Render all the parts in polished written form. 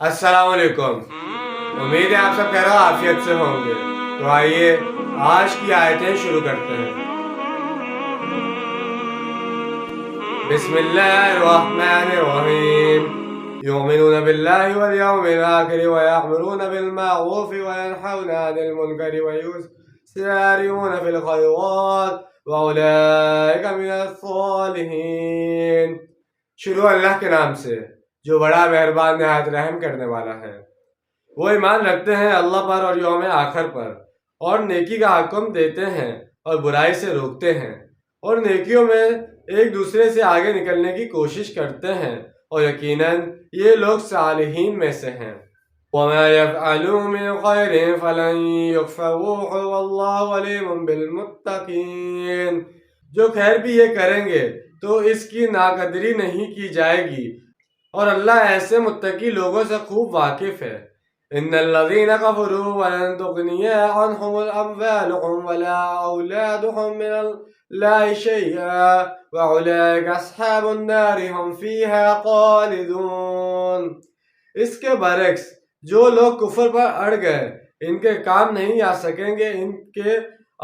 السلام علیکم، امید ہے آپ سب خیر و عافیت سے ہوں گے۔ تو آئیے آج کی آیتیں شروع کرتے ہیں۔ بسم اللہ الرحمن الرحیم۔ یؤمنون باللہ والیوم الآخر ویأمرون بالمعروف وینہون عن المنکر ویسارعون فی الخیرات واولئک من الصالحین۔ شروع اللہ کے نام سے جو بڑا مہربان نہایت رحم کرنے والا ہے۔ وہ ایمان رکھتے ہیں اللہ پر اور یوم آخر پر، اور نیکی کا حکم دیتے ہیں اور برائی سے روکتے ہیں، اور نیکیوں میں ایک دوسرے سے آگے نکلنے کی کوشش کرتے ہیں، اور یقیناً یہ لوگ صالحین میں سے ہیں۔ وَمَا يَفْعَلُوا مِنْ خَيْرٍ فَلَنْ يُكْفَرُوهُ وَاللَّهُ عَلِيمٌ بِالْمُتَّقِينَ۔ جو خیر بھی یہ کریں گے تو اس کی ناقدری نہیں کی جائے گی، اور اللہ ایسے متقی لوگوں سے خوب واقف ہے۔ ان الذين كفروا ولن تغني عنهم اموالهم ولا اولادهم من الله شيئا واولئك اصحاب النار هم فيها خالدون۔ اس کے برعکس جو لوگ کفر پر اڑ گئے، ان کے کام نہیں آ سکیں گے ان کے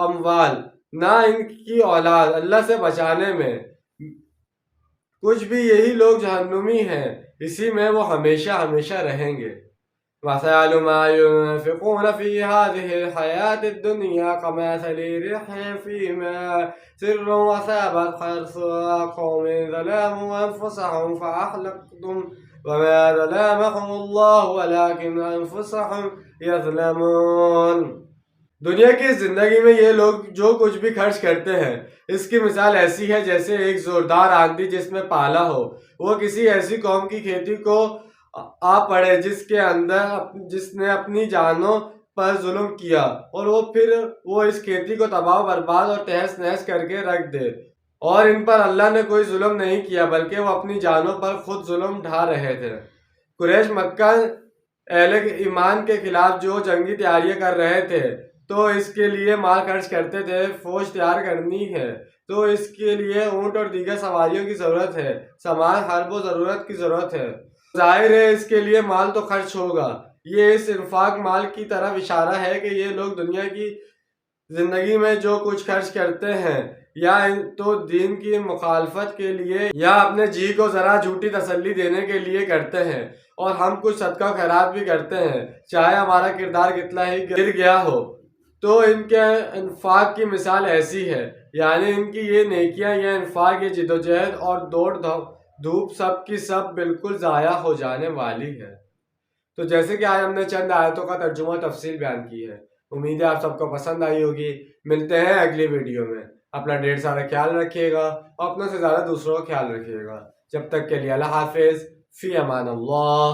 اموال نہ ان کی اولاد اللہ سے بچانے میں کچھ بھی، یہی لوگ جہنمی ہیں، اسی میں وہ ہمیشہ ہمیشہ رہیں گے۔ وَمَثَلُ مَا يُنْفِقُونَ فِي هَٰذِهِ الْحَيَاةِ الدُّنْيَا كَمَثَلِ رِيحٍ فِيهَا صِرٌّ أَصَابَتْ حَرْثَ قَوْمٍ ظَلَمُوا أَنفُسَهُمْ فَأَهْلَكَتْهُ وَمَا ظَلَمَهُمُ اللَّهُ وَلَٰكِنْ أَنفُسَهُمْ يَظْلَمُونَ۔ دنیا کی زندگی میں یہ لوگ جو کچھ بھی خرچ کرتے ہیں، اس کی مثال ایسی ہے جیسے ایک زوردار آندھی جس میں پالا ہو، وہ کسی ایسی قوم کی کھیتی کو آ پڑے جس نے اپنی جانوں پر ظلم کیا، اور پھر وہ اس کھیتی کو تباہ و برباد اور تہس نہس کر کے رکھ دے، اور ان پر اللہ نے کوئی ظلم نہیں کیا بلکہ وہ اپنی جانوں پر خود ظلم ڈھا رہے تھے۔ قریش مکہ اہل ایمان کے خلاف جو جنگی تیاریاں کر رہے تھے تو اس کے لیے مال خرچ کرتے تھے۔ فوج تیار کرنی ہے تو اس کے لیے اونٹ اور دیگر سواریوں کی ضرورت ہے، سامان حرب و ضرورت کی ضرورت ہے۔ ظاہر ہے اس کے لیے مال تو خرچ ہوگا۔ یہ اس انفاق مال کی طرف اشارہ ہے کہ یہ لوگ دنیا کی زندگی میں جو کچھ خرچ کرتے ہیں، یا تو دین کی مخالفت کے لیے یا اپنے جی کو ذرا جھوٹی تسلی دینے کے لیے کرتے ہیں، اور ہم کچھ صدقہ خیرات بھی کرتے ہیں چاہے ہمارا کردار کتنا ہی گر گیا ہو۔ تو ان کے انفاق کی مثال ایسی ہے، یعنی ان کی یہ نیکیاں، یہ انفاق، یہ جدوجہد اور دوڑ دھوپ سب کی سب بالکل ضائع ہو جانے والی ہے۔ تو جیسے کہ آج ہم نے چند آیتوں کا ترجمہ تفصیل بیان کی ہے، امید ہے آپ سب کو پسند آئی ہوگی۔ ملتے ہیں اگلی ویڈیو میں۔ اپنا ڈھیر سارا خیال رکھیے گا، اور اپنے سے زیادہ دوسروں کا خیال رکھیے گا۔ جب تک کے لیے اللہ حافظ، فی امان اللہ۔